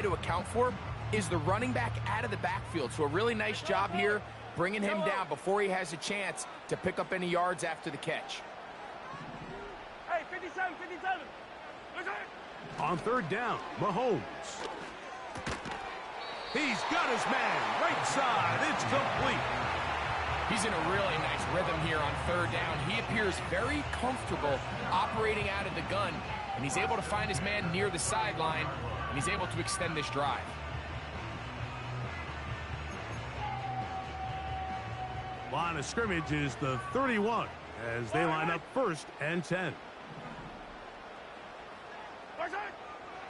to account for is the running back out of the backfield. So a really nice job here bringing him down before he has a chance to pick up any yards after the catch. Hey, 57, 57. On third down, Mahomes. He's got his man, right side, it's complete. He's in a really nice rhythm here on third down. He appears very comfortable operating out of the gun, and he's able to find his man near the sideline, and he's able to extend this drive. Line of scrimmage is the 31 as they line up 1st and 10.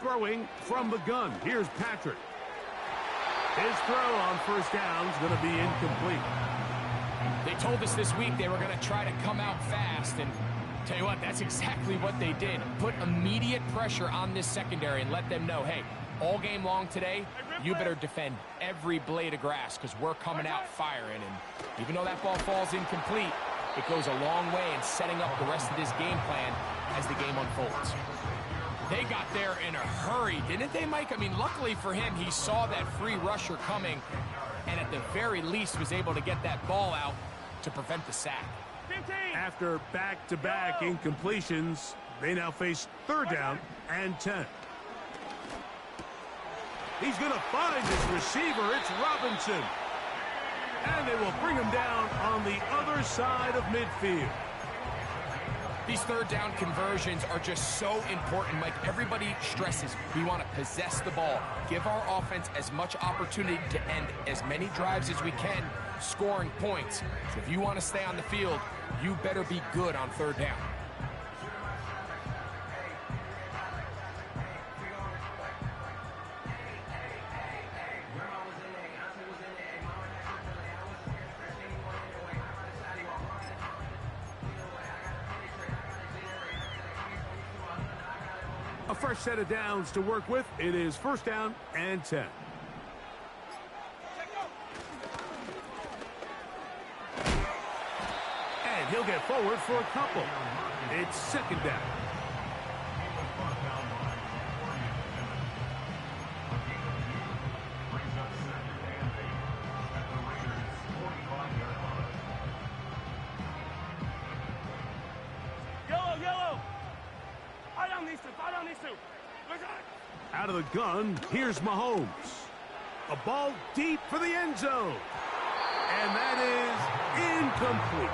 Throwing from the gun, here's Patrick. His throw on first down is going to be incomplete. They told us this week they were going to try to come out fast, and tell you what, that's exactly what they did. Put immediate pressure on this secondary and let them know, hey, all game long today, you better defend every blade of grass because we're coming out firing. And even though that ball falls incomplete, it goes a long way in setting up the rest of this game plan as the game unfolds. They got there in a hurry, didn't they, Mike? I mean, luckily for him, he saw that free rusher coming and at the very least was able to get that ball out to prevent the sack. 15. After back-to-back incompletions, they now face third down and 10. He's going to find his receiver. It's Robinson. And they will bring him down on the other side of midfield. These third down conversions are just so important, Mike. Everybody stresses we want to possess the ball, give our offense as much opportunity to end as many drives as we can, scoring points. So if you want to stay on the field, you better be good on third down. A fresh set of downs to work with. It is 1st down and 10. And he'll get forward for a couple. It's 2nd down. Yellow. I don't need to. Out of the gun, here's Mahomes. A ball deep for the end zone. And that is incomplete.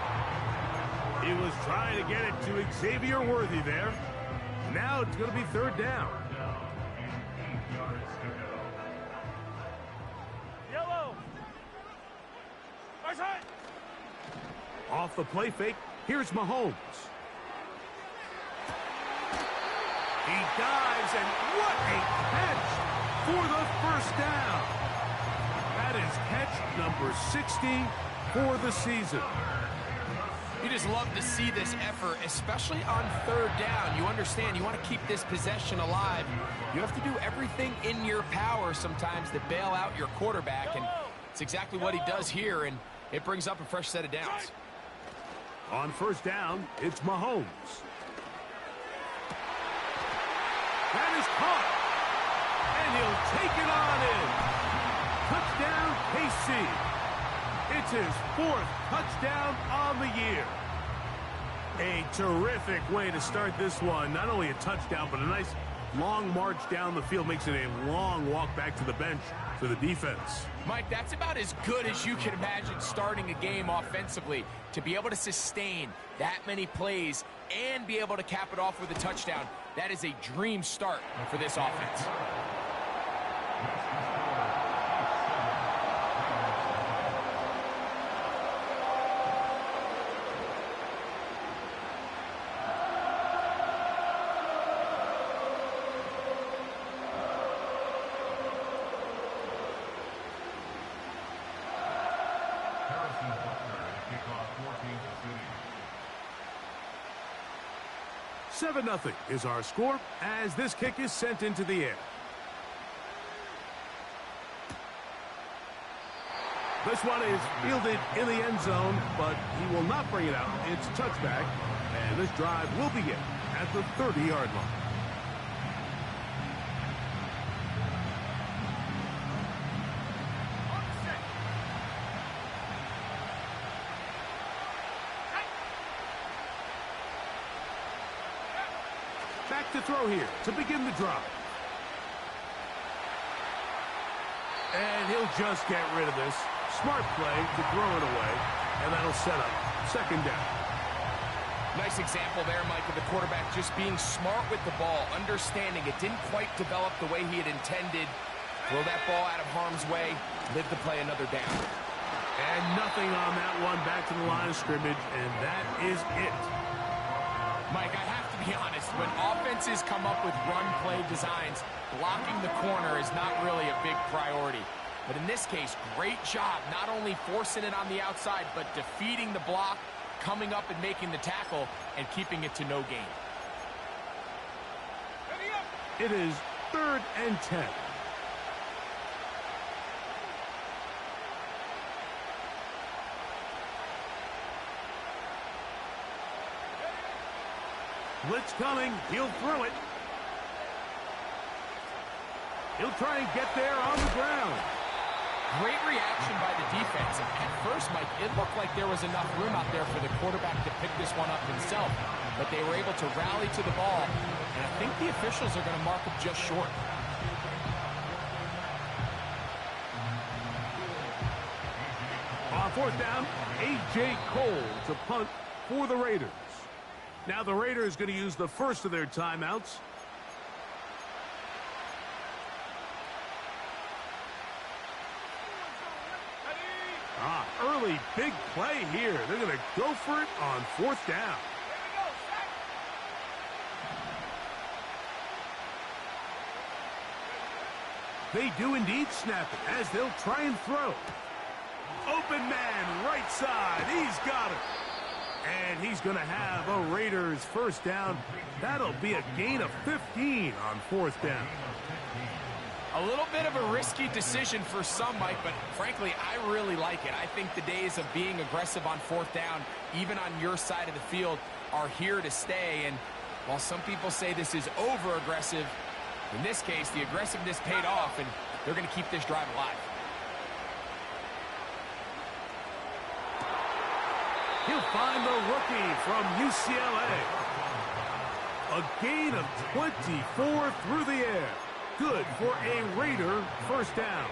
He was trying to get it to Xavier Worthy there. Now it's going to be 3rd down. Yellow. Off the play fake, here's Mahomes. He dives, and what a catch for the 1st down. That is catch number 60 for the season. You just love to see this effort, especially on third down. You understand, you want to keep this possession alive. You have to do everything in your power sometimes to bail out your quarterback, and it's exactly what he does here, and it brings up a fresh set of downs. On 1st down, it's Mahomes. That is caught. And he'll take it on in. Touchdown, KC. It's his 4th touchdown on the year. A terrific way to start this one. Not only a touchdown, but a nice long march down the field. Makes it a long walk back to the bench for the defense. Mike, that's about as good as you can imagine starting a game offensively. To be able to sustain that many plays and be able to cap it off with a touchdown, that is a dream start for this offense. Seven 7-0 is our score as this kick is sent into the air. This one is fielded in the end zone, but he will not bring it out. It's touchback, and this drive will begin at the 30-yard line. to throw here to begin the drive. And he'll just get rid of this. Smart play to throw it away, and that'll set up second down. Nice example there, Mike, of the quarterback just being smart with the ball, understanding it didn't quite develop the way he had intended. Throw that ball out of harm's way, live to play another down. And nothing on that one, back to the line of scrimmage, and that is it. Mike, I have to be honest, when offenses come up with run play designs, blocking the corner is not really a big priority. But in this case, great job not only forcing it on the outside, but defeating the block, coming up and making the tackle, and keeping it to no gain. It is 3rd and 10. Blitz coming. He'll throw it. He'll try and get there on the ground. Great reaction by the defense. At first, Mike, it looked like there was enough room out there for the quarterback to pick this one up himself. But they were able to rally to the ball. And I think the officials are going to mark him just short. On 4th down, A.J. Cole to punt for the Raiders. Now the Raiders going to use the first of their timeouts. Early big play here. They're going to go for it on 4th down. They do indeed snap it as they'll try and throw. Open man, right side. He's got it. And he's going to have a Raiders first down. That'll be a gain of 15 on 4th down. A little bit of a risky decision for some, Mike, but frankly, I really like it. I think the days of being aggressive on 4th down, even on your side of the field, are here to stay. And while some people say this is over-aggressive, in this case, the aggressiveness paid off, and they're going to keep this drive alive. He'll find the rookie from UCLA. A gain of 24 through the air. Good for a Raider first down.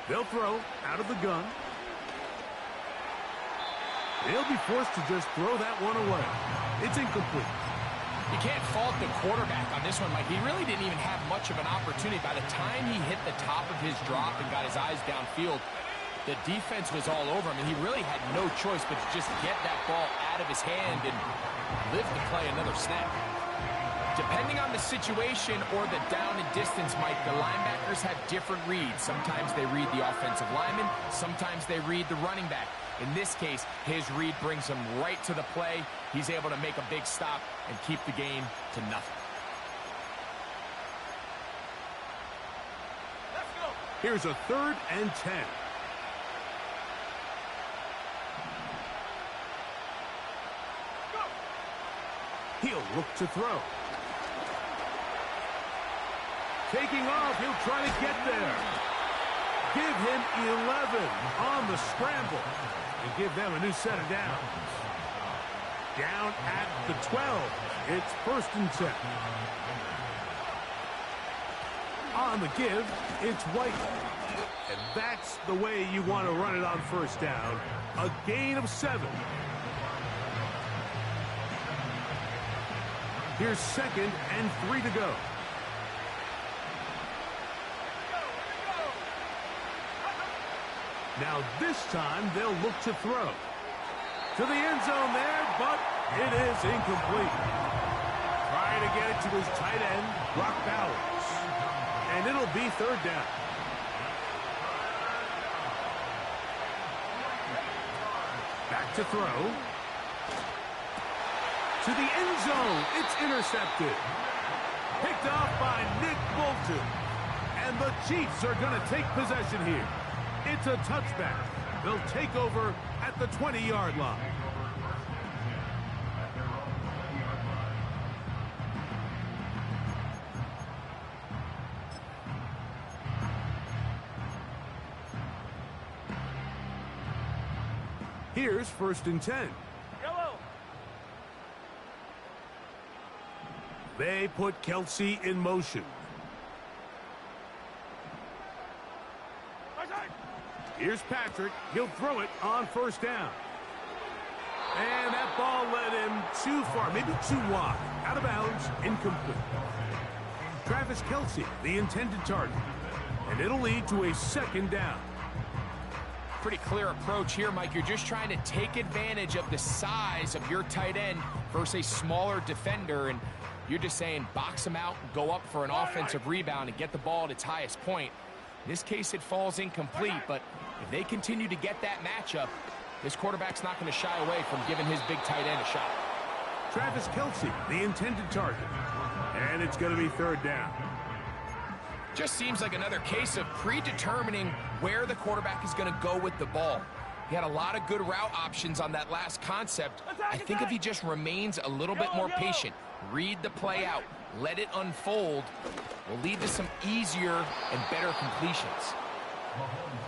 They'll throw out of the gun. They'll be forced to just throw that one away. It's incomplete. You can't fault the quarterback on this one, Mike. He really didn't even have much of an opportunity. By the time he hit the top of his drop and got his eyes downfield, the defense was all over him, and he really had no choice but to just get that ball out of his hand and live to play another snap. Depending on the situation or the down and distance, Mike, the linebackers have different reads. Sometimes they read the offensive lineman. Sometimes they read the running back. In this case, his read brings him right to the play. He's able to make a big stop and keep the game to nothing. Let's go. Here's a 3rd and 10. He'll look to throw. Taking off, he'll try to get there. Give him 11 on the scramble and give them a new set of downs. Down at the 12. It's 1st and 10. On the give, it's White. And that's the way you want to run it on 1st down. A gain of 7. Here's 2nd and 3 to go. Now this time they'll look to throw. To the end zone there, but it is incomplete. Trying to get it to his tight end, Brock Bowers. And it'll be 3rd down. Back to throw. To the end zone. It's intercepted. Picked off by Nick Bolton. And the Chiefs are going to take possession here. It's a touchback. They'll take over at the 20-yard line. Here's 1st and 10. Yellow. They put Kelsey in motion. Here's Patrick. He'll throw it on 1st down. And that ball led him too far, maybe too wide. Out of bounds, incomplete. Travis Kelsey, the intended target. And it'll lead to a 2nd down. Pretty clear approach here, Mike. You're just trying to take advantage of the size of your tight end versus a smaller defender, and you're just saying box him out, go up for an offensive rebound, and get the ball at its highest point. In this case, it falls incomplete, but if they continue to get that matchup, this quarterback's not going to shy away from giving his big tight end a shot. Travis Kelsey, the intended target. And it's going to be 3rd down. Just seems like another case of predetermining where the quarterback is going to go with the ball. He had a lot of good route options on that last concept. I think if he just remains a little bit more patient, read the play out, let it unfold, will lead to some easier and better completions.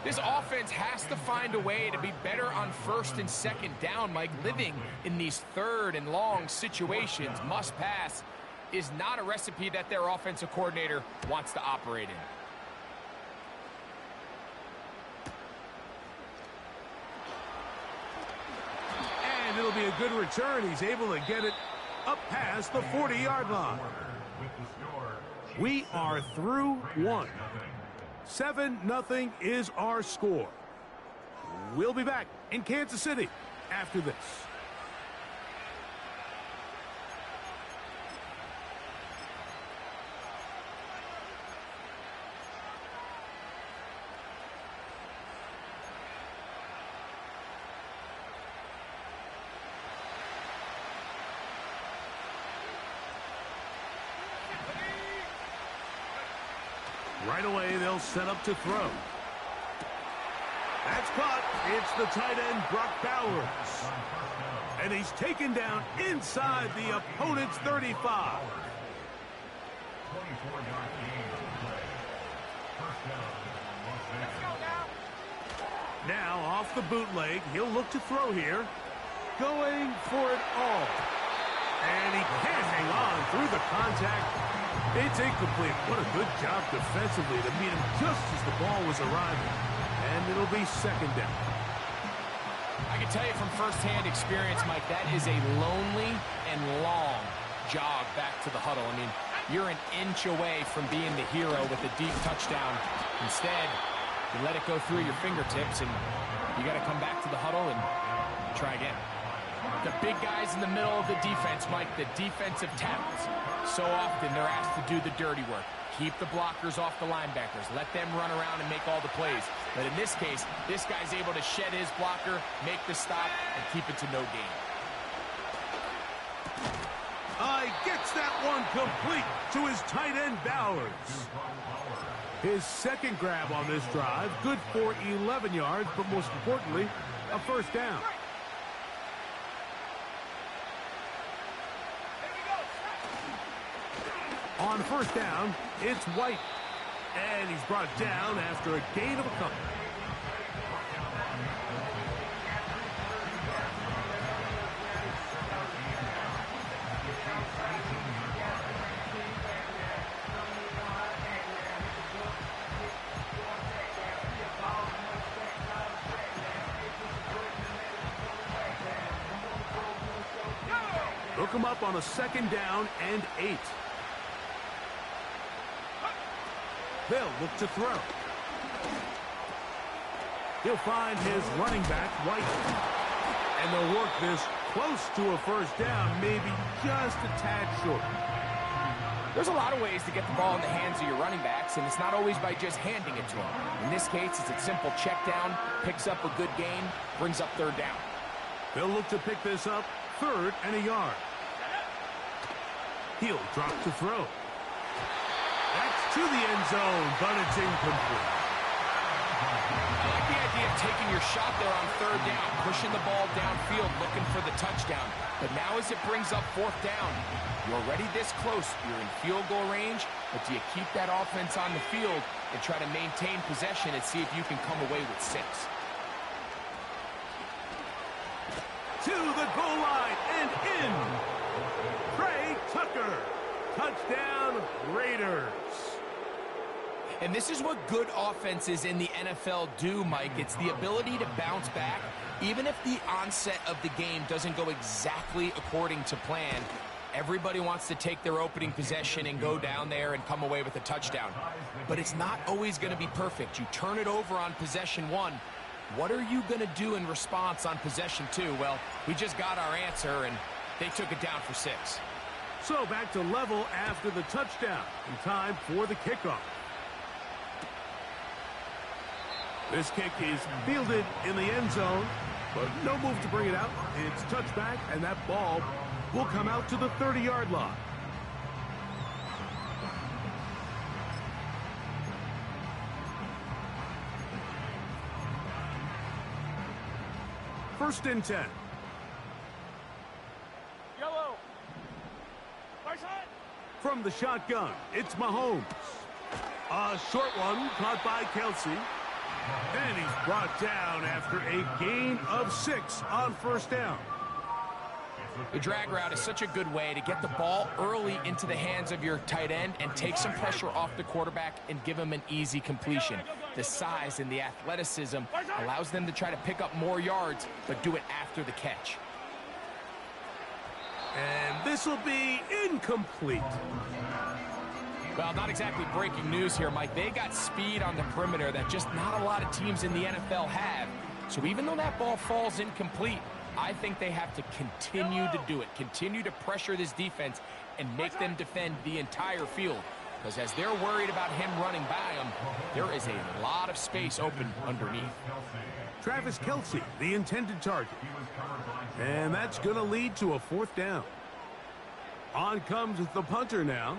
This offense has to find a way to be better on 1st and 2nd down, Mike. Living in these 3rd and long situations, must pass, is not a recipe that their offensive coordinator wants to operate in. And it'll be a good return. He's able to get it up past the 40-yard line. We are through 1. 7-0 is our score. We'll be back in Kansas City after this. Right away, they'll set up to throw. That's caught. It's the tight end, Brock Bowers. And he's taken down inside the opponent's 35. 24-yard gain on the play. First down. Now, off the bootleg, he'll look to throw here. Going for it all. And he can't hang on through the contact. It's incomplete. What a good job defensively to meet him just as the ball was arriving. And it'll be 2nd down. I can tell you from firsthand experience, Mike, that is a lonely and long jog back to the huddle. I mean, you're an inch away from being the hero with a deep touchdown. Instead, you let it go through your fingertips, and you got to come back to the huddle and try again. The big guys in the middle of the defense, Mike, the defensive tackles. So often they're asked to do the dirty work. Keep the blockers off the linebackers. Let them run around and make all the plays. But in this case, this guy's able to shed his blocker, make the stop, and keep it to no gain. Gets that one complete to his tight end, Bowers. His 2nd grab on this drive, good for 11 yards, but most importantly, a 1st down. On 1st down, it's White. And he's brought down after a gain of a couple. Hook him up on a 2nd down and 8. They'll look to throw. He'll find his running back, White. And they'll work this close to a 1st down, maybe just a tad short. There's a lot of ways to get the ball in the hands of your running backs, and it's not always by just handing it to them. In this case, it's a simple check down, picks up a good gain, brings up 3rd down. They'll look to pick this up, 3rd and a yard. He'll drop to throw. That's to the end zone, but it's incomplete. I like the idea of taking your shot there on 3rd down, pushing the ball downfield, looking for the touchdown. But now as it brings up 4th down, you're already this close. You're in field goal range, but do you keep that offense on the field and try to maintain possession and see if you can come away with 6? to the goal line and in. Trey Tucker. Touchdown, Raiders. And this is what good offenses in the NFL do, Mike. It's the ability to bounce back, even if the onset of the game doesn't go exactly according to plan. Everybody wants to take their opening possession and go down there and come away with a touchdown. But it's not always going to be perfect. You turn it over on possession 1. What are you going to do in response on possession 2? Well, we just got our answer, and they took it down for 6. So back to level after the touchdown. And time for the kickoff. This kick is fielded in the end zone, but no move to bring it out. It's touchback, and that ball will come out to the 30-yard line. First and 10. Yellow. Right side. From the shotgun, it's Mahomes. A short one caught by Kelsey. And he's brought down after a gain of 6 on first down. The drag route is such a good way to get the ball early into the hands of your tight end and take some pressure off the quarterback and give him an easy completion. The size and the athleticism allows them to try to pick up more yards, but do it after the catch. And this will be incomplete. Well, not exactly breaking news here, Mike. They got speed on the perimeter that just not a lot of teams in the NFL have. So even though that ball falls incomplete, I think they have to continue to do it, continue to pressure this defense and make them defend the entire field. Because as they're worried about him running by them, there is a lot of space open underneath. Travis Kelce, the intended target. And that's going to lead to a 4th down. On comes the punter now,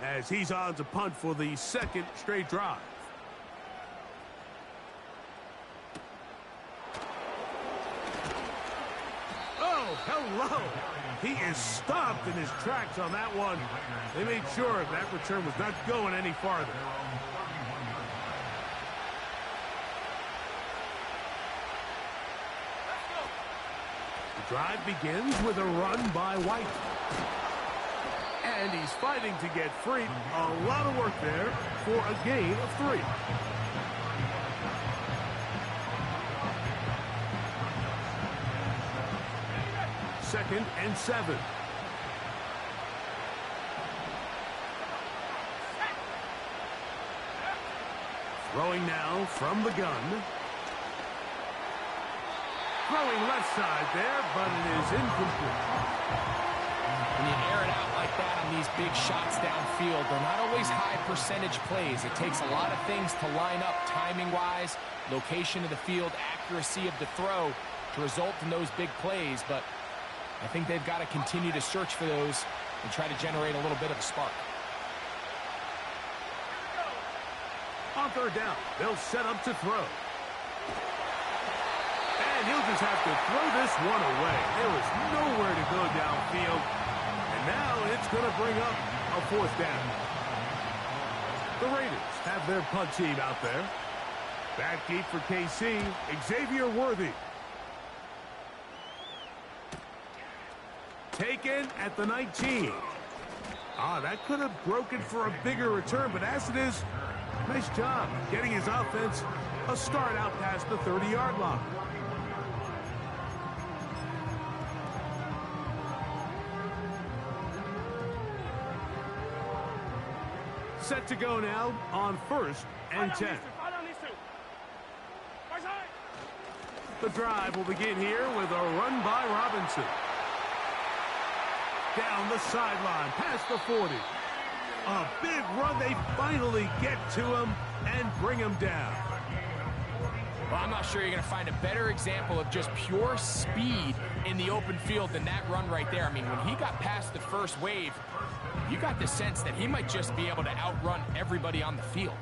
as he's on to punt for the 2nd straight drive. Oh, hello. He is stopped in his tracks on that one. They made sure that return was not going any farther. The drive begins with a run by White. And he's fighting to get free. A lot of work there for a gain of 3. Second and 7. Throwing now from the gun. Throwing left side there, but it is incomplete. When you air it out like that on these big shots downfield, they're not always high percentage plays. It takes a lot of things to line up timing-wise, location of the field, accuracy of the throw to result in those big plays. But I think they've got to continue to search for those and try to generate a little bit of a spark. On 3rd down, they'll set up to throw. And he'll just have to throw this one away. There is nowhere to go downfield. And now it's going to bring up a 4th down. The Raiders have their punt team out there. Back deep for KC, Xavier Worthy. Taken at the 19. That could have broken for a bigger return, but as it is, nice job getting his offense a start out past the 30-yard line. Set to go now on 1st and 10. The drive will begin here with a run by Robinson. Down the sideline, past the 40. A big run. They finally get to him and bring him down. Well, I'm not sure you're going to find a better example of just pure speed in the open field than that run right there. I mean, when he got past the first wave, you got the sense that he might just be able to outrun everybody on the field.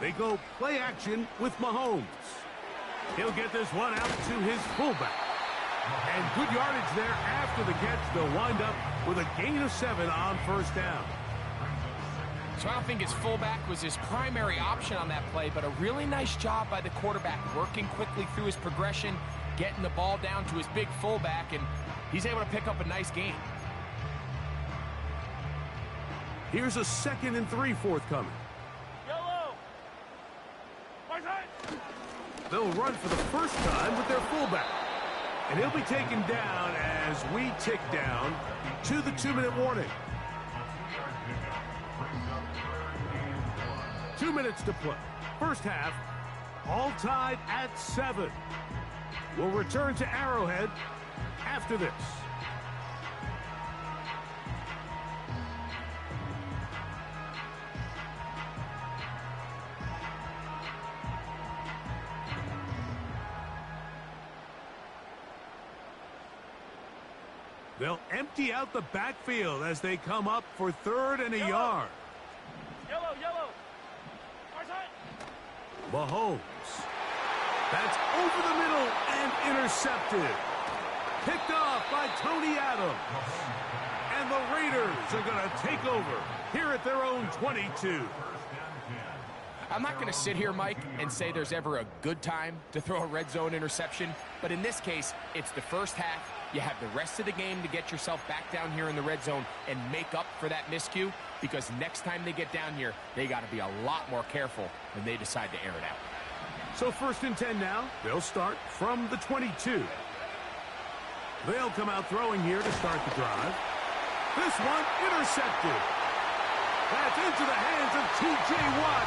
They go play action with Mahomes. He'll get this one out to his fullback. And good yardage there after the catch. They'll wind up with a gain of 7 on first down. So I don't think his fullback was his primary option on that play, but a really nice job by the quarterback working quickly through his progression, getting the ball down to his big fullback, and he's able to pick up a nice gain. Here's a 2nd and 3 forthcoming. Yellow. Far side. They'll run for the first time with their fullback. And he'll be taken down as we tick down to the 2-minute warning. 2 minutes to play. First half, all tied at 7. We'll return to Arrowhead after this. They'll empty out the backfield as they come up for 3rd and a yard. Yellow, yellow. Far side. Mahomes. That's over the middle and intercepted. Picked off by Tony Adams. And the Raiders are going to take over here at their own 22. I'm not going to sit here, Mike, and say there's ever a good time to throw a red zone interception, but in this case, it's the first half. You have the rest of the game to get yourself back down here in the red zone and make up for that miscue, because next time they get down here, they got to be a lot more careful when they decide to air it out. So 1st and 10 now. They'll start from the 22. They'll come out throwing here to start the drive. This one intercepted. That's into the hands of T.J. Watt.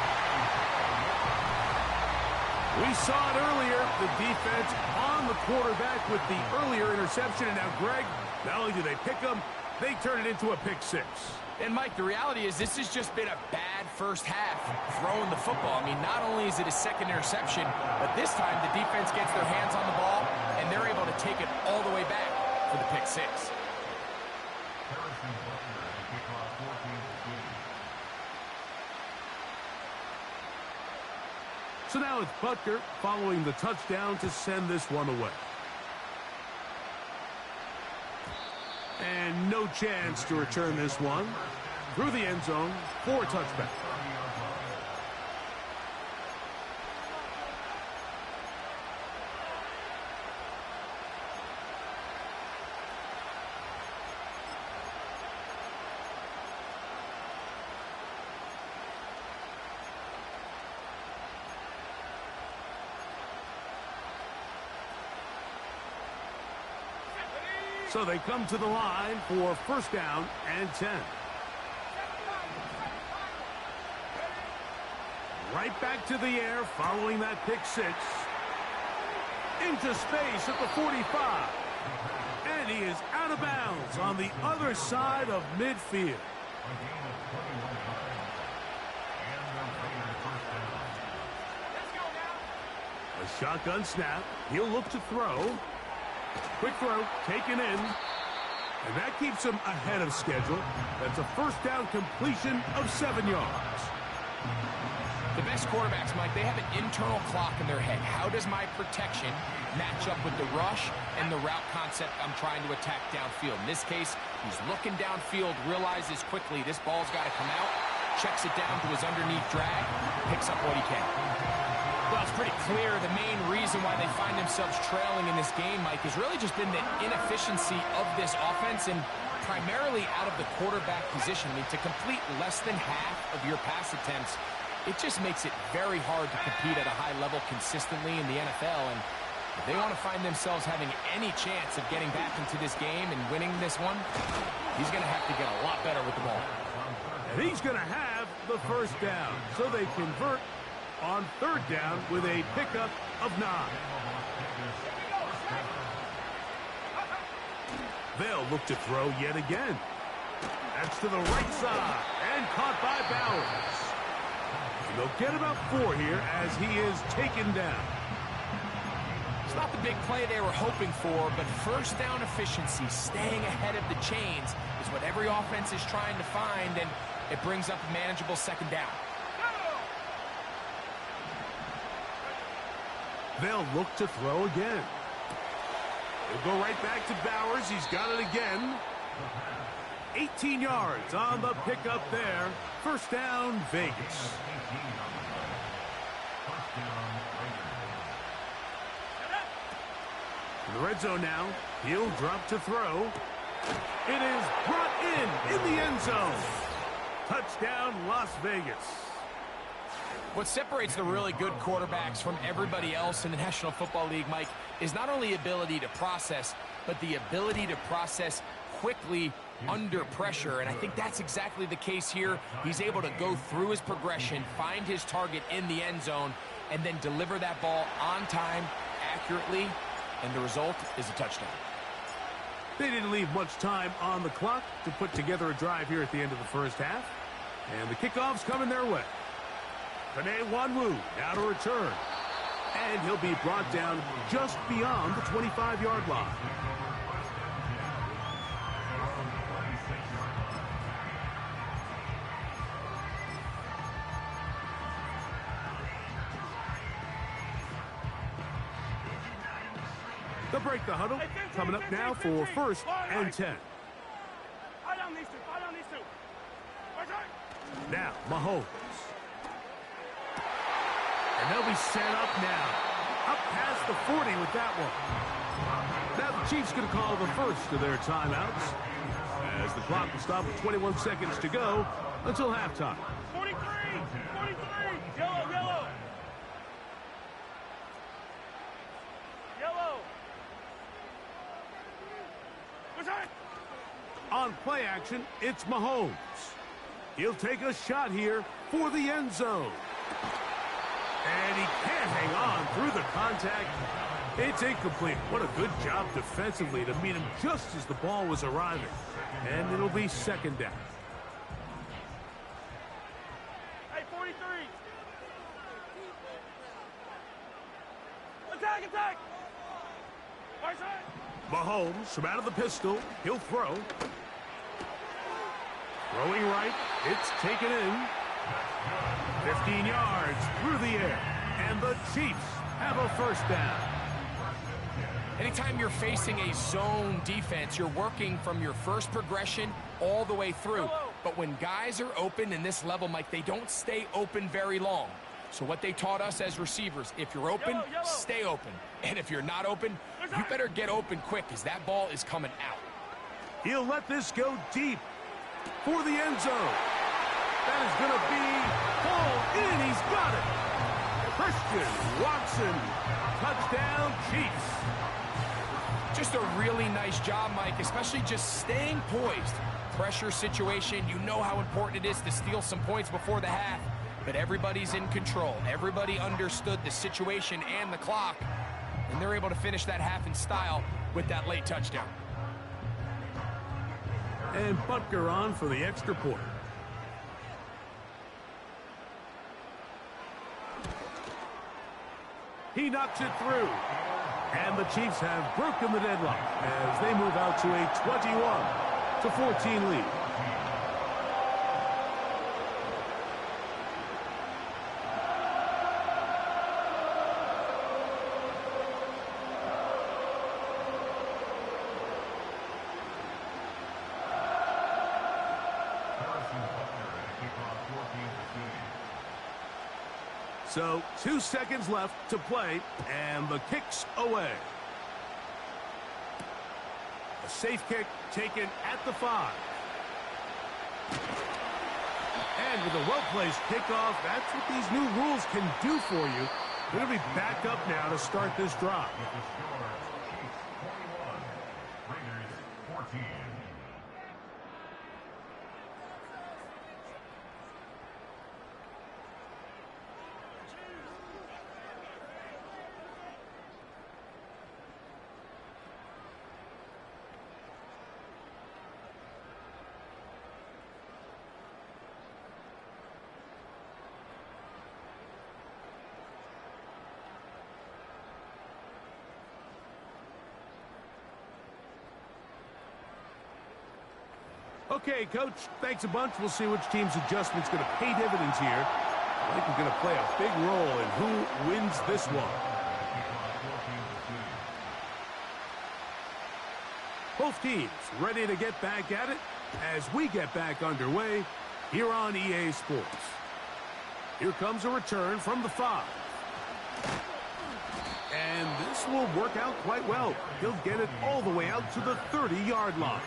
We saw it earlier, the defense on the quarterback with the earlier interception. And now, Greg, not only do they pick him, they turn it into a pick 6. And, Mike, the reality is this has just been a bad first half throwing the football. I mean, not only is it a 2nd interception, but this time the defense gets their hands on the ball, and they're able to take it all the way back for the pick 6. So now it's Butker following the touchdown to send this one away. And no chance to return this one through the end zone for a touchback. So they come to the line for 1st down and 10. Right back to the air following that pick 6. Into space at the 45. And he is out of bounds on the other side of midfield. A shotgun snap. He'll look to throw. Quick throw, taken in. And that keeps him ahead of schedule. That's a 1st down completion of 7 yards. The best quarterbacks, Mike, they have an internal clock in their head. How does my protection match up with the rush and the route concept I'm trying to attack downfield? In this case, he's looking downfield, realizes quickly this ball's got to come out, checks it down to his underneath drag, picks up what he can. Well, it's pretty clear the main reason why they find themselves trailing in this game, Mike, has really just been the inefficiency of this offense and primarily out of the quarterback position. I mean, to complete less than half of your pass attempts, it just makes it very hard to compete at a high level consistently in the NFL. And if they want to find themselves having any chance of getting back into this game and winning this one, he's going to have to get a lot better with the ball. And he's going to have the 1st down. So they convert on 3rd down with a pickup of 9. They'll look to throw yet again. That's to the right side and caught by Bowers. And they'll get about 4 here as he is taken down. It's not the big play they were hoping for, but 1st down efficiency, staying ahead of the chains, is what every offense is trying to find, and it brings up a manageable 2nd down. They'll look to throw again. He'll go right back to Bowers. He's got it again. 18 yards on the pickup there. First down, Vegas. In the red zone now. He'll drop to throw. It is brought in the end zone. Touchdown, Las Vegas. What separates the really good quarterbacks from everybody else in the National Football League, Mike, is not only ability to process, but the ability to process quickly under pressure. And I think that's exactly the case here. He's able to go through his progression, find his target in the end zone, and then deliver that ball on time, accurately, and the result is a touchdown. They didn't leave much time on the clock to put together a drive here at the end of the first half. And the kickoff's coming their way. Penei Wanwu now to return. And he'll be brought down just beyond the 25-yard line. They'll break the huddle. Coming up now for first and 10. Fight on these two. Fight on these two. Now, Mahomes. And they'll be set up now. Up past the 40 with that one. Now the Chiefs going to call the first of their timeouts, as the clock will stop with 21 seconds to go until halftime. 43. 43. Yellow, yellow. Yellow. Return. On play action, it's Mahomes. He'll take a shot here for the end zone. And he can't hang on through the contact. It's incomplete. What a good job defensively to meet him just as the ball was arriving. And it'll be second down. Hey, 43. Attack, attack. Right side. Mahomes from out of the pistol. He'll throw. Throwing right. It's taken in. 15 yards through the air. And the Chiefs have a first down. Anytime you're facing a zone defense, you're working from your first progression all the way through. But when guys are open in this level, Mike, they don't stay open very long. So what they taught us as receivers, if you're open, stay open. And if you're not open, you better get open quick, because that ball is coming out. He'll let this go deep for the end zone. That is going to be pulled in. He's got it. Christian Watson. Touchdown, Chiefs. Just a really nice job, Mike, especially just staying poised. Pressure situation, you know how important it is to steal some points before the half, but everybody's in control. Everybody understood the situation and the clock, and they're able to finish that half in style with that late touchdown. And Butker on for the extra point. He knocks it through. And the Chiefs have broken the deadlock as they move out to a 21-14 lead. So 2 seconds left to play, and the kick's away. A safe kick taken at the 5. And with a well-placed kickoff, that's what these new rules can do for you. They're going to be back up now to start this drive. Okay, Coach, thanks a bunch. We'll see which team's adjustment's going to pay dividends here. I think we're going to play a big role in who wins this one. Both teams ready to get back at it as we get back underway here on EA Sports. Here comes a return from the 5. And this will work out quite well. He'll get it all the way out to the 30-yard line.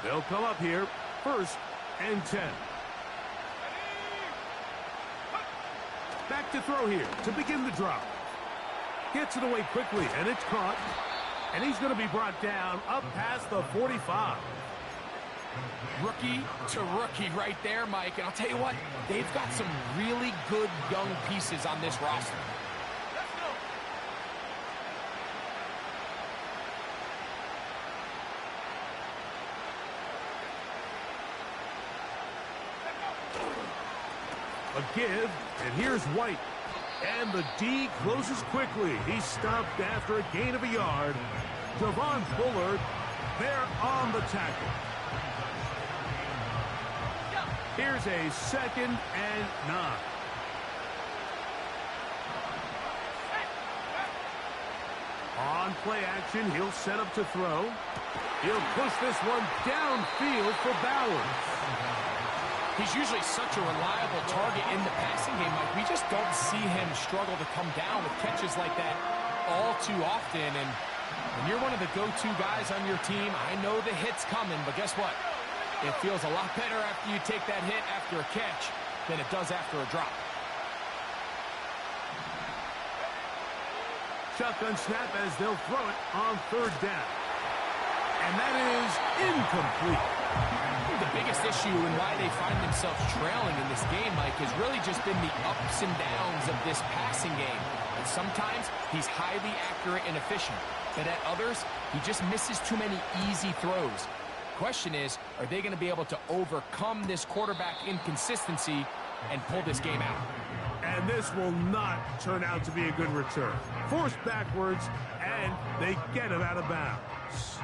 They'll come up here, 1st and 10. Back to throw here to begin the drive. Gets it away quickly, and it's caught. And he's going to be brought down up past the 45. Rookie to rookie right there, Mike. And I'll tell you what, they've got some really good young pieces on this roster. A give, and here's White. And the D closes quickly. He's stopped after a gain of a yard. Javon Bullard there on the tackle. Here's a 2nd and 9. On play action, he'll set up to throw. He'll push this one downfield for Bowers. He's usually such a reliable target in the passing game, Mike. We just don't see him struggle to come down with catches like that all too often. And when you're one of the go-to guys on your team, I know the hit's coming, but guess what? It feels a lot better after you take that hit after a catch than it does after a drop. Shotgun snap as they'll throw it on 3rd down. And that is incomplete. The biggest issue and why they find themselves trailing in this game, Mike, has really just been the ups and downs of this passing game. And sometimes he's highly accurate and efficient, but at others, he just misses too many easy throws. Question is, are they going to be able to overcome this quarterback inconsistency and pull this game out? And this will not turn out to be a good return. Forced backwards, and they get him out of bounds.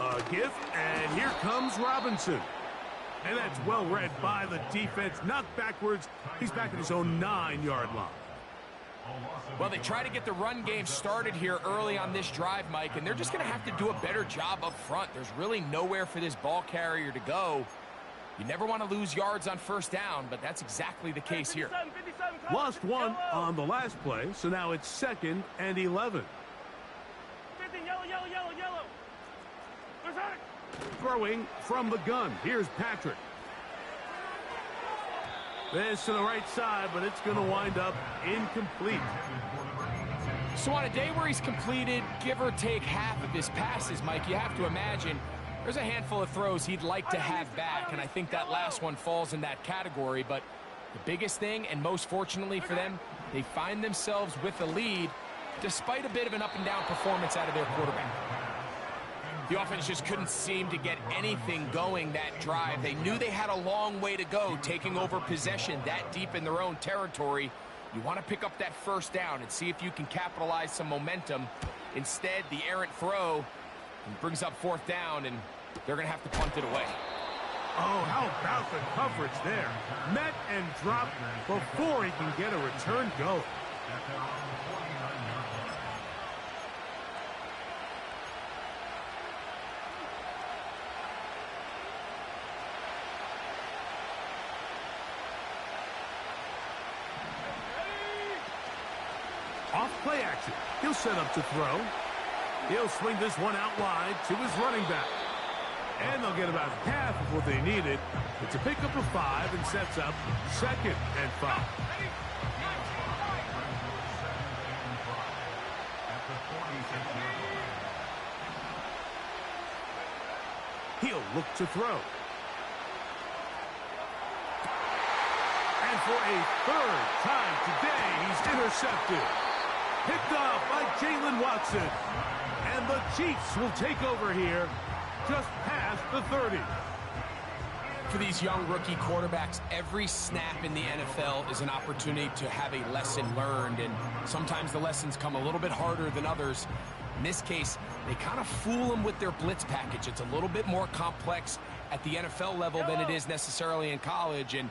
A gift, and here comes Robinson. And that's well read by the defense. Knocked backwards. He's back at his own 9-yard line. Well, they try to get the run game started here early on this drive, Mike, and they're just going to have to do a better job up front. There's really nowhere for this ball carrier to go. You never want to lose yards on 1st down, but that's exactly the case here. Lost one on the last play, so now it's 2nd and 11. Yellow. Throwing from the gun. Here's Patrick. This to the right side, but it's going to wind up incomplete. So on a day where he's completed, give or take half of his passes, Mike, you have to imagine there's a handful of throws he'd like to have back, and I think that last one falls in that category. But the biggest thing, and most fortunately for them, they find themselves with a lead despite a bit of an up-and-down performance out of their quarterback. The offense just couldn't seem to get anything going that drive. They knew they had a long way to go, taking over possession that deep in their own territory. You want to pick up that 1st down and see if you can capitalize some momentum. Instead, the errant throw brings up 4th down, and they're going to have to punt it away. Oh, how about the coverage there? Met and dropped before he can get a return going. Off play action. He'll set up to throw. He'll swing this one out wide to his running back. And they'll get about half of what they needed. It's a pickup of 5 and sets up 2nd and 5. He'll look to throw. And for a 3rd time today, he's intercepted. Picked off by Jalen Watson. And the Chiefs will take over here just past the 30. For these young rookie quarterbacks, every snap in the NFL is an opportunity to have a lesson learned, and sometimes the lessons come a little bit harder than others. In this case, they kind of fool them with their blitz package. It's a little bit more complex at the NFL level than it is necessarily in college, and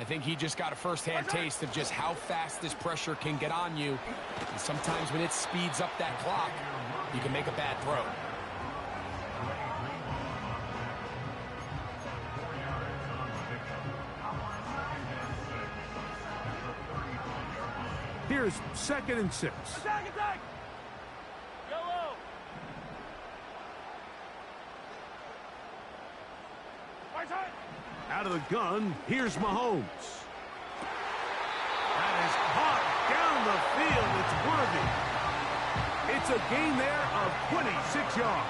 I think he just got a first-hand taste of just how fast this pressure can get on you. And sometimes when it speeds up that clock, you can make a bad throw. Here's 2nd and 6. Attack, attack! Yellow! Right side! Out of the gun, here's Mahomes. That is caught down the field. It's worthy. It's a gain there of 26 yards.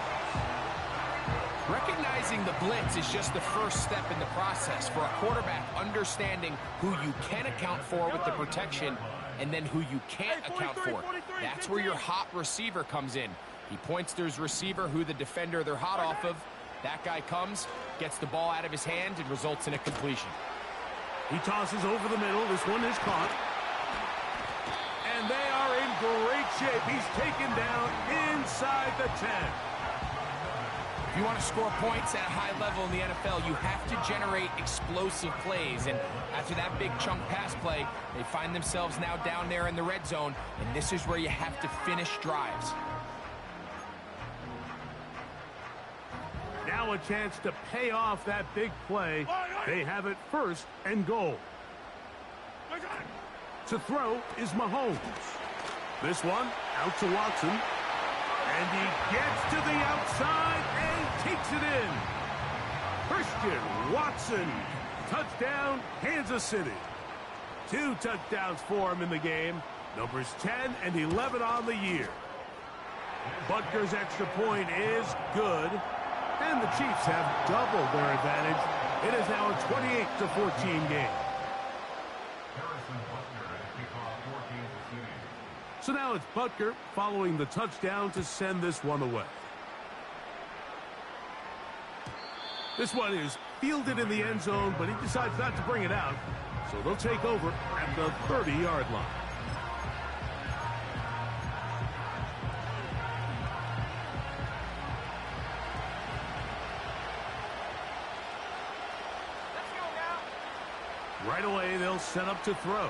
Recognizing the blitz is just the first step in the process for a quarterback understanding who you can account for with the protection and then who you can't account for. That's where your hot receiver comes in. He points to his receiver, who the defender they're hot off of. That guy comes, gets the ball out of his hand, and results in a completion. He tosses over the middle. This one is caught. And they are in great shape. He's taken down inside the 10. If you want to score points at a high level in the NFL, you have to generate explosive plays. And after that big chunk pass play, they find themselves now down there in the red zone. And this is where you have to finish drives. Now a chance to pay off that big play. They have it 1st and goal. To throw is Mahomes. This one out to Watson. And he gets to the outside and takes it in. Christian Watson. Touchdown, Kansas City. 2 touchdowns for him in the game. Numbers 10 and 11 on the year. Butker's extra point is good. And the Chiefs have doubled their advantage. It is now a 28-14 game. So now it's Butker following the touchdown to send this one away. This one is fielded in the end zone, but he decides not to bring it out. So they'll take over at the 30-yard line. Right away, they'll set up to throw.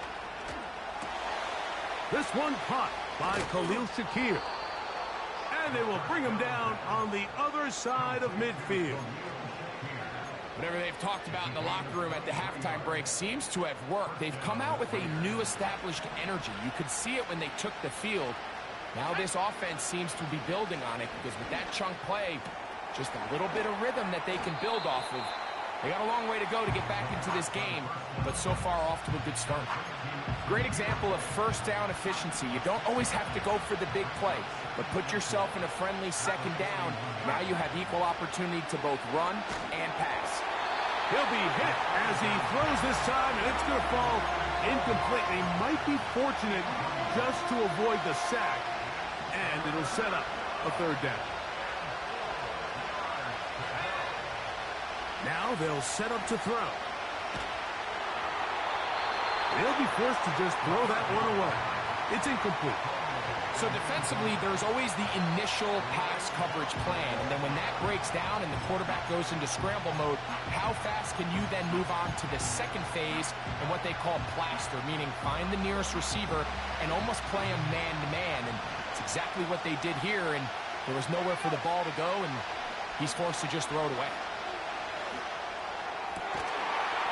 This one caught by Khalil Shakir. And they will bring him down on the other side of midfield. Whatever they've talked about in the locker room at the halftime break seems to have worked. They've come out with a new established energy. You could see it when they took the field. Now this offense seems to be building on it because with that chunk play, just a little bit of rhythm that they can build off of. They got a long way to go to get back into this game, but so far off to a good start. Great example of first down efficiency. You don't always have to go for the big play, but put yourself in a friendly second down. Now you have equal opportunity to both run and pass. He'll be hit as he throws this time, and it's going to fall incomplete. They might be fortunate just to avoid the sack, and it'll set up a 3rd down. Now they'll set up to throw. They'll be forced to just throw that one away. It's incomplete. So defensively, there's always the initial pass coverage plan, and then when that breaks down and the quarterback goes into scramble mode, how fast can you then move on to the second phase and what they call plaster, meaning find the nearest receiver and almost play him man-to-man, and it's exactly what they did here, and there was nowhere for the ball to go, and he's forced to just throw it away.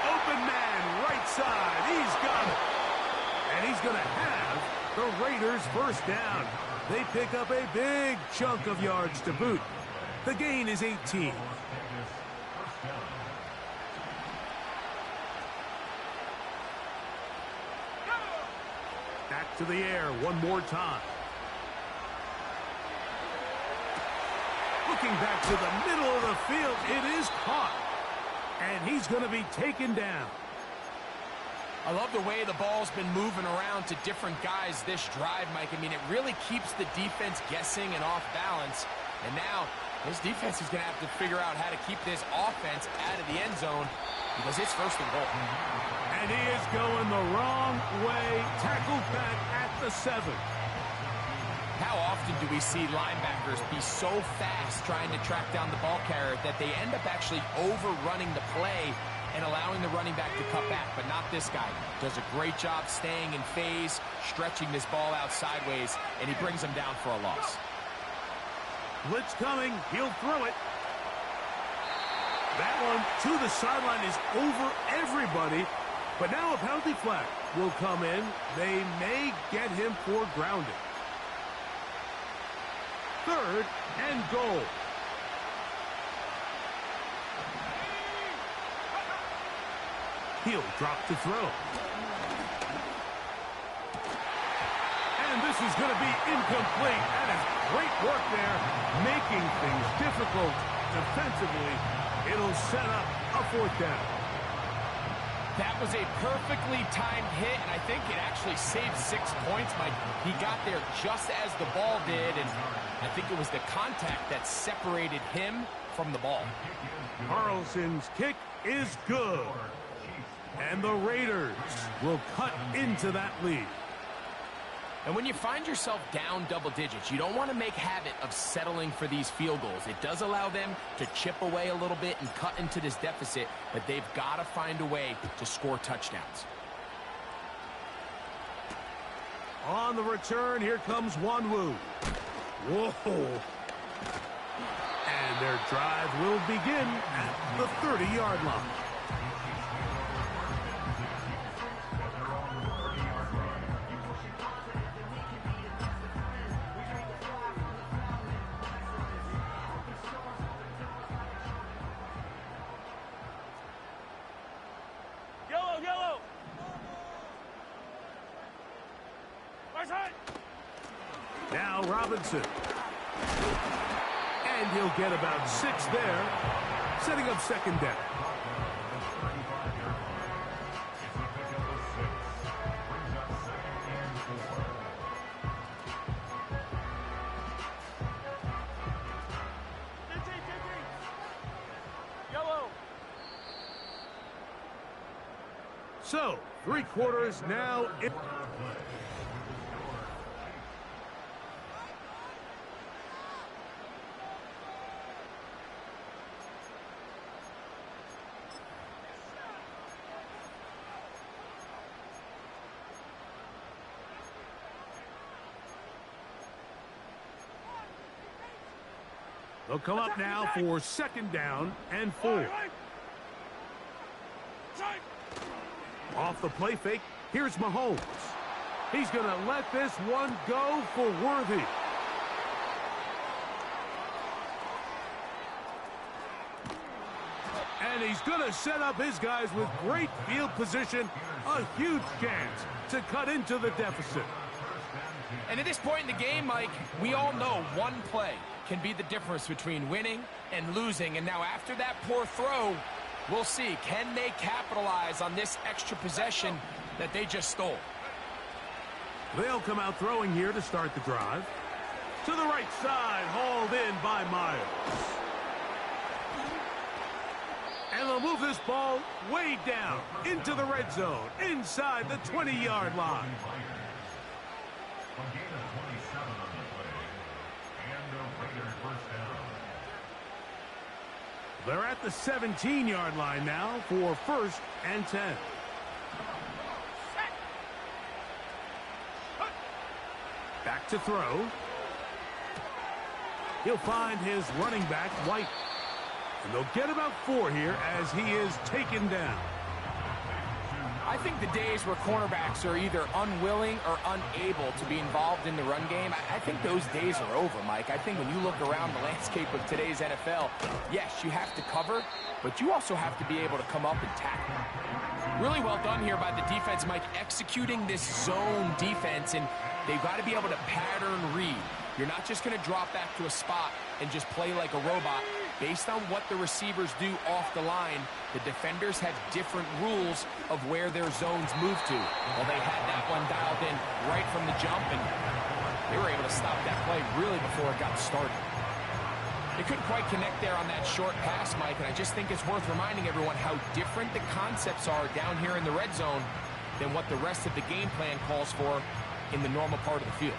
Open man, right side, he's got it. And he's going to have the Raiders' 1st down. They pick up a big chunk of yards to boot. The gain is 18. Back to the air one more time. Looking back to the middle of the field, it is caught. And he's going to be taken down. I love the way the ball's been moving around to different guys this drive, Mike. I mean, it really keeps the defense guessing and off balance. And now, this defense is going to have to figure out how to keep this offense out of the end zone. because it's first and goal. And he is going the wrong way. Tackled back at the 7. How often do we see linebackers be so fast trying to track down the ball carrier that they end up actually overrunning the play and allowing the running back to cut back? But not this guy. Does a great job staying in phase, stretching this ball out sideways, and he brings him down for a loss. Blitz coming. He'll throw it. That one to the sideline is over everybody. But now a penalty flag will come in. They may get him for grounding. 3rd and goal. He'll drop to throw. And this is going to be incomplete. That is great work there, making things difficult defensively. It'll set up a 4th down. That was a perfectly timed hit, and I think it actually saved 6 points, Mike. He got there just as the ball did, and I think it was the contact that separated him from the ball. Carlson's kick is good. And the Raiders will cut into that lead. And when you find yourself down double digits, you don't want to make habit of settling for these field goals. It does allow them to chip away a little bit and cut into this deficit, but they've got to find a way to score touchdowns. On the return, here comes Wanwu. Whoa. And their drive will begin at the 30-yard line. Yellow! Right side! Now Robinson. And he'll get about 6 there, setting up 2nd down. Yellow! So, 3 quarters now. They'll come up now for 2nd down and 4. Off the play fake, here's Mahomes. He's going to let this one go for Worthy. And he's going to set up his guys with great field position. A huge chance to cut into the deficit. And at this point in the game, Mike, we all know one play can be the difference between winning and losing. And now after that poor throw, we'll see. Can they capitalize on this extra possession that they just stole? They'll come out throwing here to start the drive. To the right side, hauled in by Miles. And they'll move this ball way down into the red zone, inside the 20-yard line. They're at the 17-yard line now for 1st and 10. Back to throw. He'll find his running back, White. And they'll get about 4 here as he is taken down. I think the days where cornerbacks are either unwilling or unable to be involved in the run game, I think those days are over, Mike. I think when you look around the landscape of today's NFL, yes, you have to cover, but you also have to be able to come up and tackle. Really well done here by the defense, Mike, executing this zone defense, and they've got to be able to pattern read. You're not just going to drop back to a spot and just play like a robot. Based on what the receivers do off the line, the defenders have different rules of where their zones move to. Well, they had that one dialed in right from the jump, and they were able to stop that play really before it got started. They couldn't quite connect there on that short pass, Mike, and I just think it's worth reminding everyone how different the concepts are down here in the red zone than what the rest of the game plan calls for in the normal part of the field.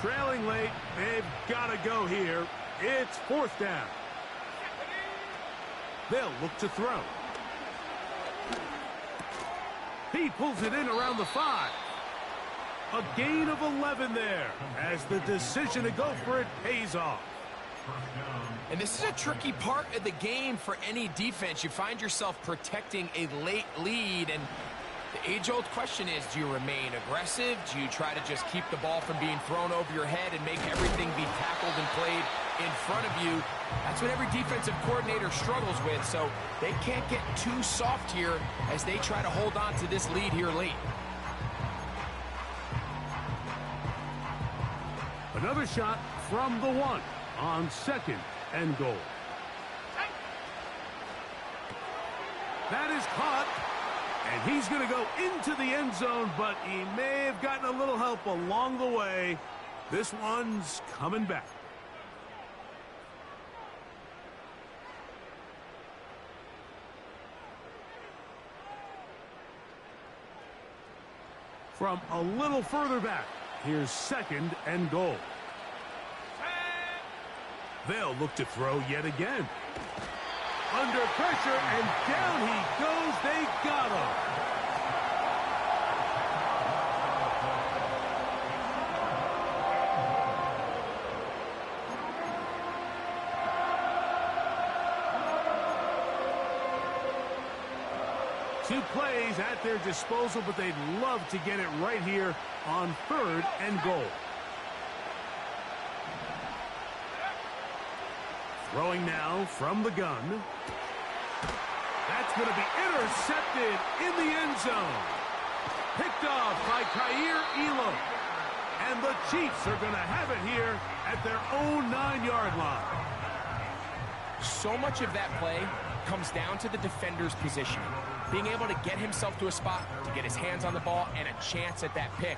Trailing late, they've got to go here. It's 4th down. They'll look to throw. He pulls it in around the 5. A gain of 11 there as the decision to go for it pays off. And this is a tricky part of the game for any defense. You find yourself protecting a late lead, and the age-old question is, do you remain aggressive? Do you try to just keep the ball from being thrown over your head and make everything be tackled and played in front of you? That's what every defensive coordinator struggles with, so they can't get too soft here as they try to hold on to this lead here late. Another shot from the 1 on 2nd and goal. That is caught. And he's going to go into the end zone, but he may have gotten a little help along the way. This one's coming back. From a little further back, here's 2nd and goal. They'll look to throw yet again. Under pressure, and down he goes. They got him. Two plays at their disposal, but they'd love to get it right here on 3rd and goal. Throwing now from the gun. That's going to be intercepted in the end zone. Picked off by Kaiir Elam. And the Chiefs are going to have it here at their own 9-yard line. So much of that play comes down to the defender's positioning. Being able to get himself to a spot, to get his hands on the ball, and a chance at that pick.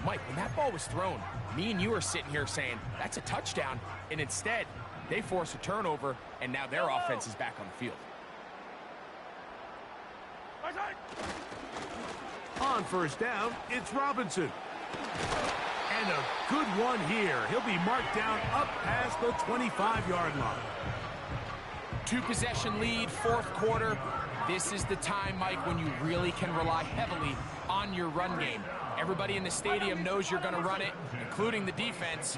Mike, when that ball was thrown, me and you are sitting here saying, that's a touchdown. And instead, they force a turnover, and now their offense is back on the field. On 1st down, it's Robinson. And a good one here. He'll be marked down up past the 25-yard line. 2-possession lead, 4th quarter. This is the time, Mike, when you really can rely heavily on your run game. Everybody in the stadium knows you're going to run it, including the defense.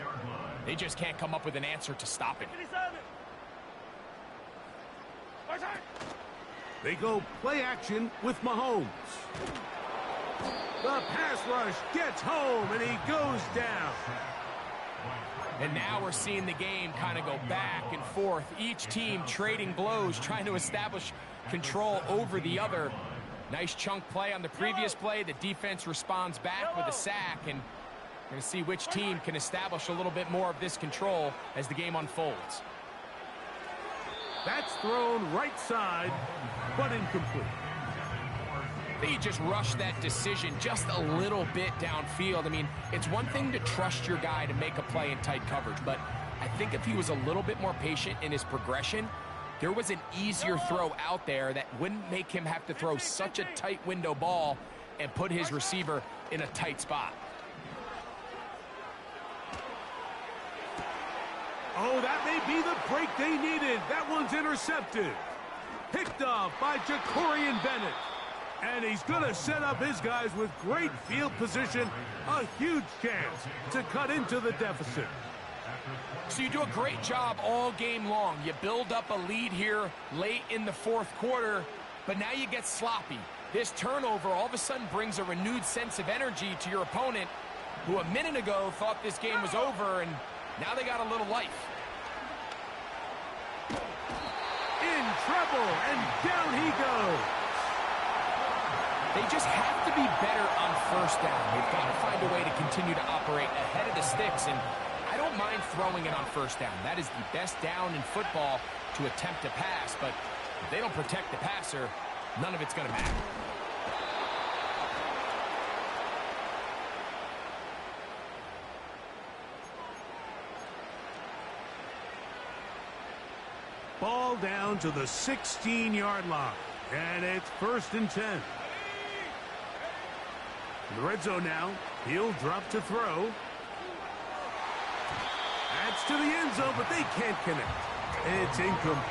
They just can't come up with an answer to stop it. They go play action with Mahomes. The pass rush gets home, and he goes down. And now we're seeing the game kind of go back and forth. Each team trading blows, trying to establish control over the other. Nice chunk play on the previous play. The defense responds back with a sack, and we're going to see which team can establish a little bit more of this control as the game unfolds. That's thrown right side, but incomplete. They just rushed that decision just a little bit downfield. I mean, it's one thing to trust your guy to make a play in tight coverage, but I think if he was a little bit more patient in his progression, there was an easier throw out there that wouldn't make him have to throw such a tight window ball and put his receiver in a tight spot. Oh, that may be the break they needed. That one's intercepted. Picked off by Jacorian Bennett. And he's going to set up his guys with great field position. A huge chance to cut into the deficit. So you do a great job all game long. You build up a lead here late in the 4th quarter, but now you get sloppy. This turnover all of a sudden brings a renewed sense of energy to your opponent, who a minute ago thought this game was over, and now they got a little life. In trouble, and down he goes. They just have to be better on 1st down. They've got to find a way to continue to operate ahead of the sticks, and I don't mind throwing it on 1st down. That is the best down in football, to attempt to pass, but if they don't protect the passer, none of it's going to matter. Ball down to the 16-yard line, and it's 1st and 10. In the red zone now, he'll drop to throw. That's to the end zone, but they can't connect. It's incomplete.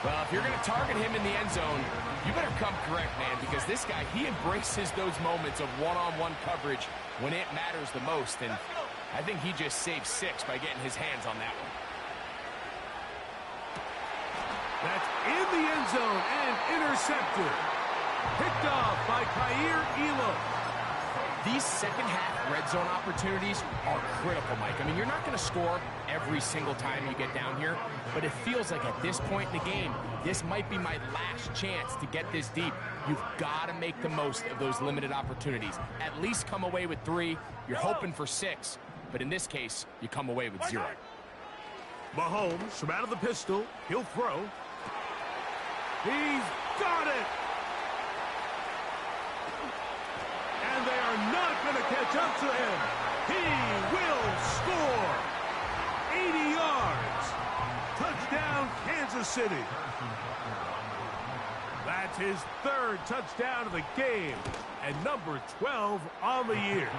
Well, if you're going to target him in the end zone, you better come correct, man, because this guy, he embraces those moments of one-on-one coverage when it matters the most, and I think he just saved 6 by getting his hands on that one. That's in the end zone and intercepted. Picked off by Kaiir Elam. These second-half red zone opportunities are critical, Mike. I mean, you're not going to score every single time you get down here, but it feels like at this point in the game, this might be my last chance to get this deep. You've got to make the most of those limited opportunities. At least come away with 3. You're hoping for 6, but in this case, you come away with 0. Mahomes from out of the pistol. He'll throw. He's got it! And they are not going to catch up to him. He will score. 80 yards. Touchdown, Kansas City. That's his 3rd touchdown of the game, and number 12 on the year.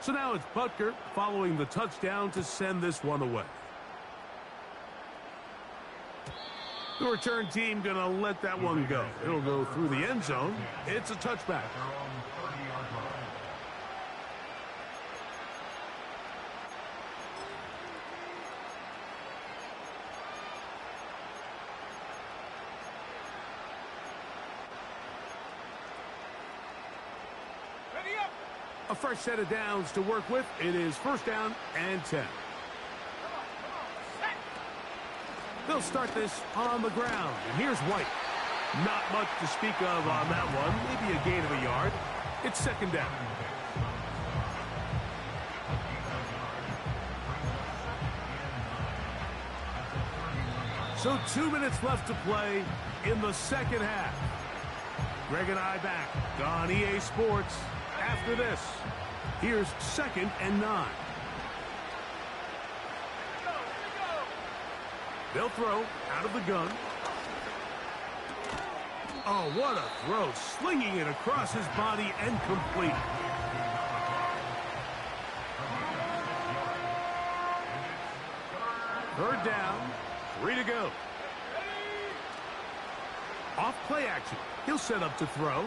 So now it's Butker following the touchdown to send this one away. The return team going to let that one go. It'll go through the end zone. It's a touchback. A fresh set of downs to work with. It is 1st down and 10. They'll start this on the ground. And here's White. Not much to speak of on that one. Maybe a gain of a yard. It's 2nd down. So 2 minutes left to play in the second half. Greg and I back on EA Sports. After this, here's 2nd and 9. They'll throw out of the gun. Oh, what a throw. Slinging it across his body and complete. Third down, 3 to go. Off play action. He'll set up to throw.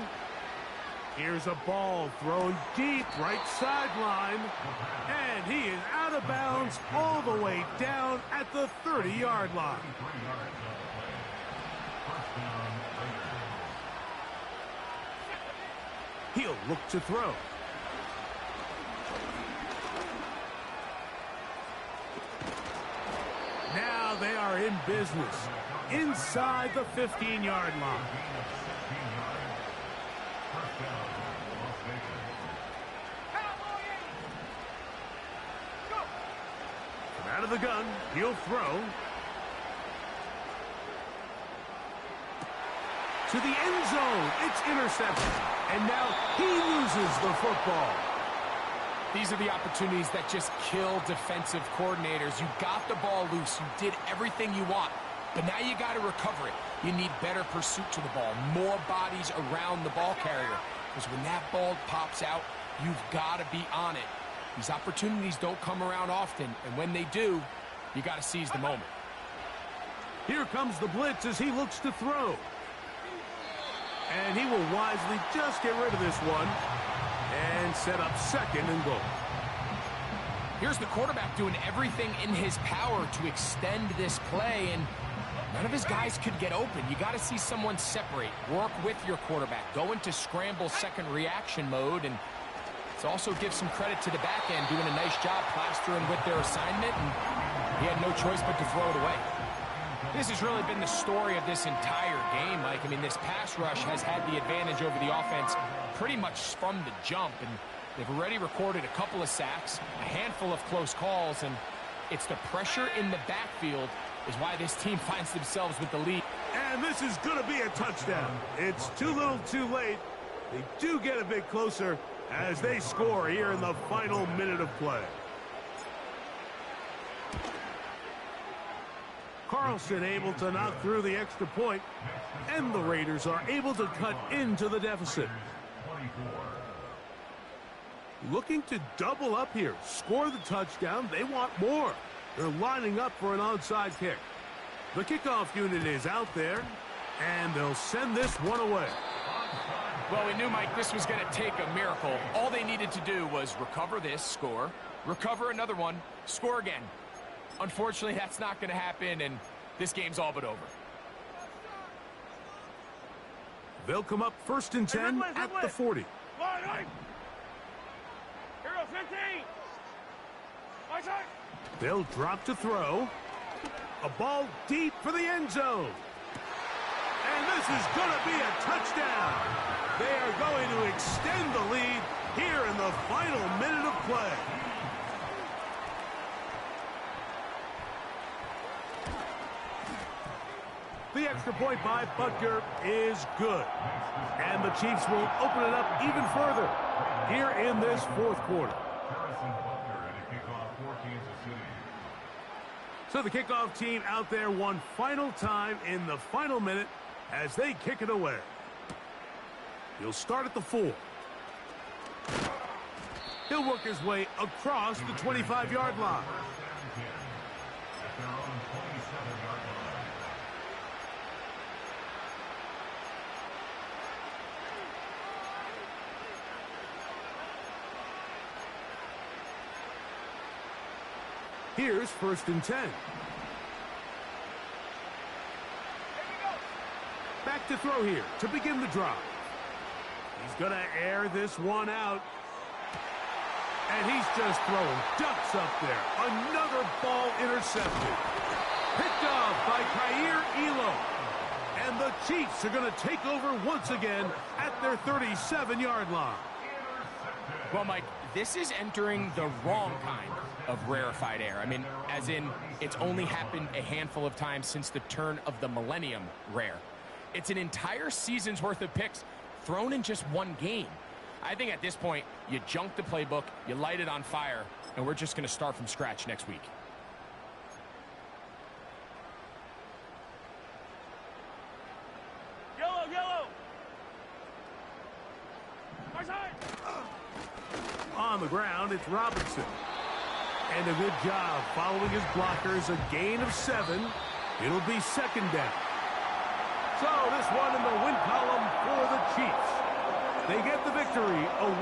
Here's a ball thrown deep right sideline. And he is out of bounds all the way down at the 30-yard line. He'll look to throw. Now they are in business inside the 15-yard line. Out of the gun, he'll throw. To the end zone, it's intercepted. And now he loses the football. These are the opportunities that just kill defensive coordinators. You got the ball loose. You did everything you want. But now you got to recover it. You need better pursuit to the ball. More bodies around the ball carrier. Because when that ball pops out, you've got to be on it. These opportunities don't come around often, and when they do, you got to seize the moment. Here comes the blitz as he looks to throw. And he will wisely just get rid of this one and set up 2nd and goal. Here's the quarterback doing everything in his power to extend this play, and none of his guys could get open. You got to see someone separate, work with your quarterback, go into scramble second reaction mode, and Let's also give some credit to the back end, doing a nice job plastering with their assignment, and he had no choice but to throw it away. This has really been the story of this entire game, Mike. I mean, this pass rush has had the advantage over the offense pretty much from the jump, and they've already recorded a couple of sacks, a handful of close calls, and it's the pressure in the backfield is why this team finds themselves with the lead. And this is going to be a touchdown. It's too little too late. They do get a bit closer as they score here in the final minute of play. Carlson able to knock through the extra point, and the Raiders are able to cut into the deficit. Looking to double up here, score the touchdown. They want more. They're lining up for an onside kick. The kickoff unit is out there, and they'll send this one away. Well, we knew, Mike, this was going to take a miracle. All they needed to do was recover this, score, recover another one, score again. Unfortunately, that's not going to happen, and this game's all but over. They'll come up 1st and 10 at the 40. Hero 15. My side. They'll drop to throw. A ball deep for the end zone. And this is going to be a touchdown. They are going to extend the lead here in the final minute of play. The extra point by Butker is good. And the Chiefs will open it up even further here in this 4th quarter. So the kickoff team out there one final time in the final minute as they kick it away. He'll start at the 4. He'll work his way across the 25-yard line. Here's 1st and 10. Back to throw here to begin the drive. He's going to air this one out. And he's just throwing ducks up there. Another ball intercepted. Picked off by Kaiir Elam. And the Chiefs are going to take over once again at their 37-yard line. Well, Mike, this is entering the wrong kind of rarefied air. I mean, as in, it's only happened a handful of times since the turn of the millennium rare. It's an entire season's worth of picks thrown in just one game. I think at this point, you junk the playbook, you light it on fire, and we're just going to start from scratch next week. Yellow, yellow. My side. On the ground, it's Robinson. And a good job following his blockers. A gain of 7. It'll be 2nd down. So this one in the win column for the Chiefs. They get the victory away.